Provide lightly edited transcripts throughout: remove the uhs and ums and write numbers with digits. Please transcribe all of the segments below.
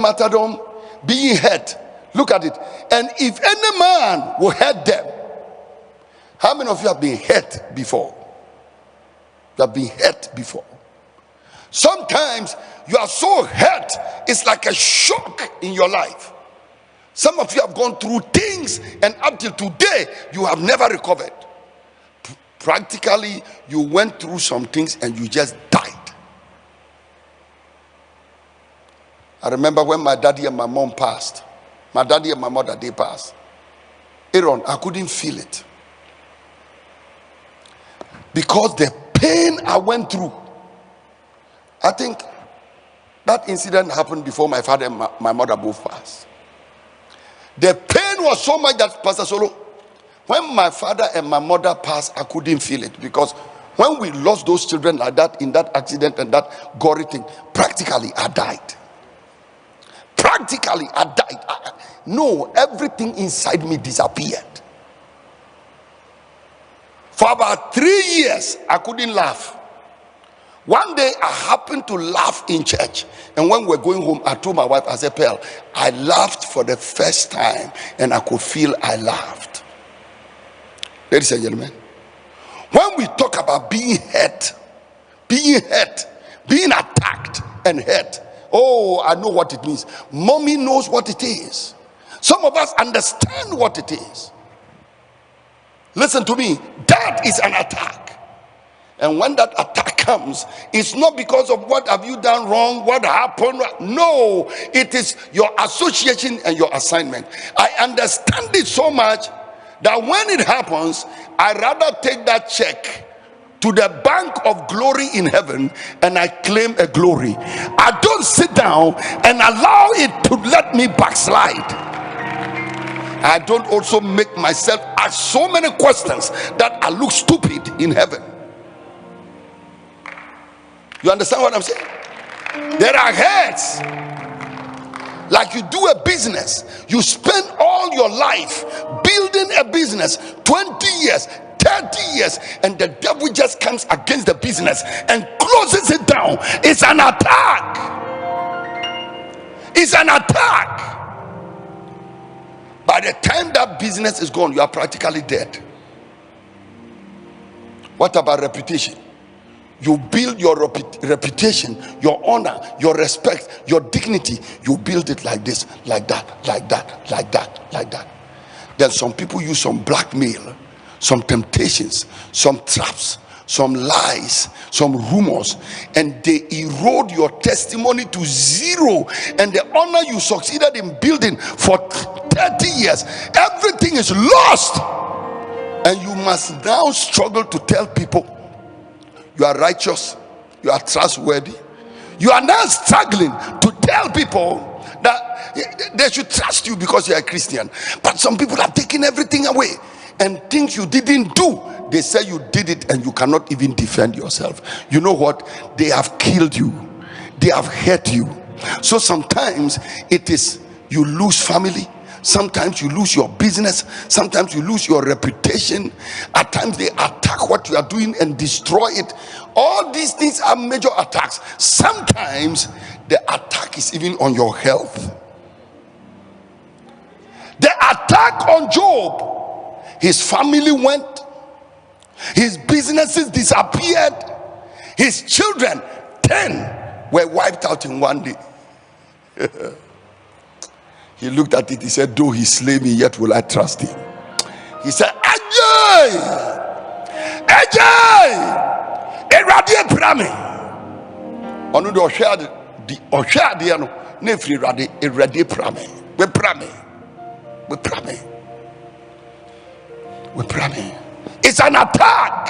martyrdom, being hurt. Look at it. And if any man will hurt them, how many of you have been hurt before? You have been hurt before. Sometimes you are so hurt, it's like a shock in your life. Some of you have gone through things, and up till today, you have never recovered. Practically, you went through some things and you just died. I remember when my daddy and my mom passed. My daddy and my mother, they passed. Aaron, I couldn't feel it. Because the pain I went through. I think that incident happened before my father and my mother both passed. The pain was so much that, Pastor Solo, when my father and my mother passed, I couldn't feel it. Because when we lost those children like that, in that accident and that gory thing, practically I died. Practically I died. No, everything inside me disappeared. For about 3 years, I couldn't laugh. One day, I happened to laugh in church. And when we were going home, I told my wife, I said, Pearl, I laughed for the first time. And I could feel I laughed. Ladies and gentlemen, when we talk about being hurt, being attacked and hurt, oh, I know what it means. Mommy knows what it is. Some of us understand what it is. Listen to me. That is an attack. And when that attack comes, it's not because of what have you done wrong, what happened. No, it is your association and your assignment. I understand it so much that when it happens, I rather take that check to the bank of glory in heaven and I claim a glory. I don't sit down and allow it to let me backslide. I don't also make myself ask so many questions that I look stupid in heaven. You understand what I'm saying? There are heads. Like you do a business, you spend all your life building a business, 20 years, 30 years, and the devil just comes against the business and closes it down. It's an attack. It's an attack. By the time that business is gone, you are practically dead. What about reputation? You build your reputation, your honor, your respect, your dignity. You build it like this, like that, like that, like that, like that. Then some people use some blackmail, some temptations, some traps, some lies, some rumors, and they erode your testimony to zero. And the honor you succeeded in building for 30 years, everything is lost. And you must now struggle to tell people you are righteous, you are trustworthy. You are now struggling to tell people that they should trust you because you are a Christian. But some people have taken everything away, and things you didn't do, they say you did it and you cannot even defend yourself. You know what? They have killed you. They have hurt you. So sometimes it is you lose family. Sometimes you lose your business. Sometimes you lose your reputation. At times they attack what you are doing and destroy it. All these things are major attacks. Sometimes the attack is even on your health. The attack on Job, his family went, his businesses disappeared, his children 10 were wiped out in one day. He looked at it, he said, though he slay me, yet will I trust him. He said, Ajay! Ajay! Eradi prame. Onu do oshade no na firi eradi prame. We prame. We prame. We prame. It's an attack.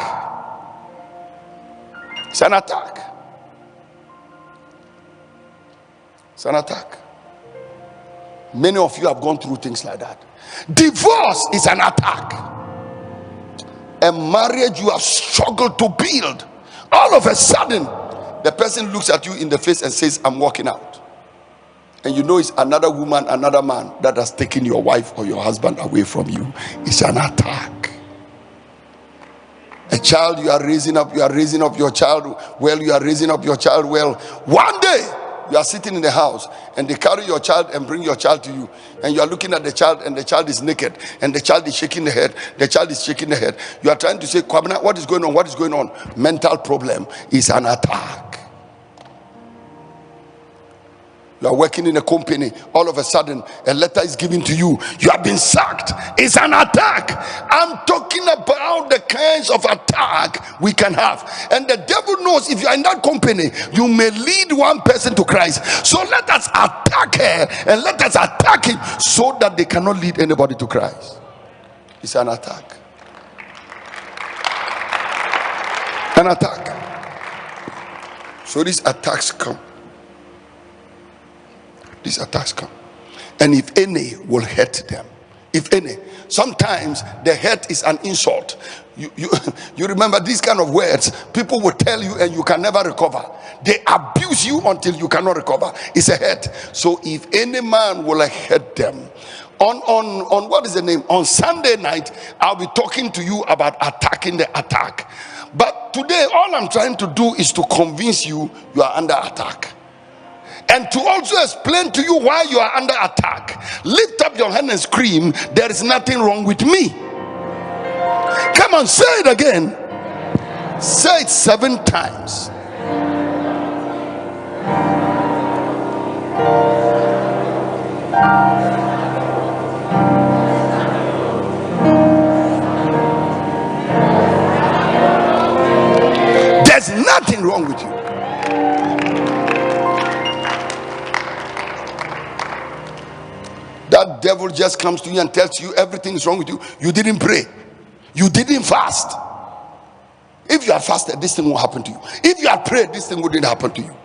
It's an attack. It's an attack. Many of you have gone through things like that. Divorce is an attack. A marriage you have struggled to build, all of a sudden the person looks at you in the face and says, I'm walking out. And you know it's another woman, another man that has taken your wife or your husband away from you. It's an attack. A child you are raising up your child well, you are raising up your child well. One day You are sitting in the house and they carry your child and bring your child to you, and you are looking at the child and the child is naked and the child is shaking the head. The child is shaking the head. You are trying to say, Kwabena, what is going on? What is going on? Mental problem is an attack. You are working in a company, all of a sudden a letter is given to you, you have been sacked. It's an attack. I'm talking about the kinds of attack we can have, and the devil knows if you are in that company, you may lead one person to Christ. So let us attack her and let us attack him so that they cannot lead anybody to Christ. It's an attack. An attack. So these attacks come. These attacks come, and if any will hurt them, if any, sometimes the hurt is an insult. You remember these kind of words people will tell you and you can never recover. They abuse you until you cannot recover. It's a hurt. So if any man will hurt them, on what is the name, on Sunday night I'll be talking to you about attacking the attack. But today all I'm trying to do is to convince you are under attack, and to also explain to you why you are under attack. Lift up your hand and scream, there is nothing wrong with me. Come on, say it again. Say it 7 times. There's nothing wrong with you. That devil just comes to you and tells you everything is wrong with you. You didn't pray. You didn't fast. If you had fasted, this thing won't happen to you. If you had prayed, this thing wouldn't happen to you.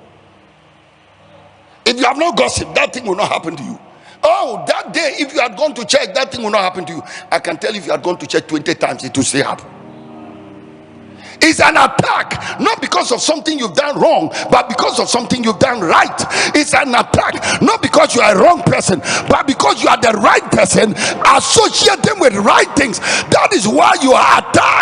If you have not gossiped, that thing will not happen to you. Oh, that day, if you had gone to church, that thing will not happen to you. I can tell you, if you had gone to church 20 times, it will still happen. It's an attack, not because of something you've done wrong, but because of something you've done right. It's an attack, not because you are a wrong person, but because you are the right person. Associate them with right things. That is why you are attacked.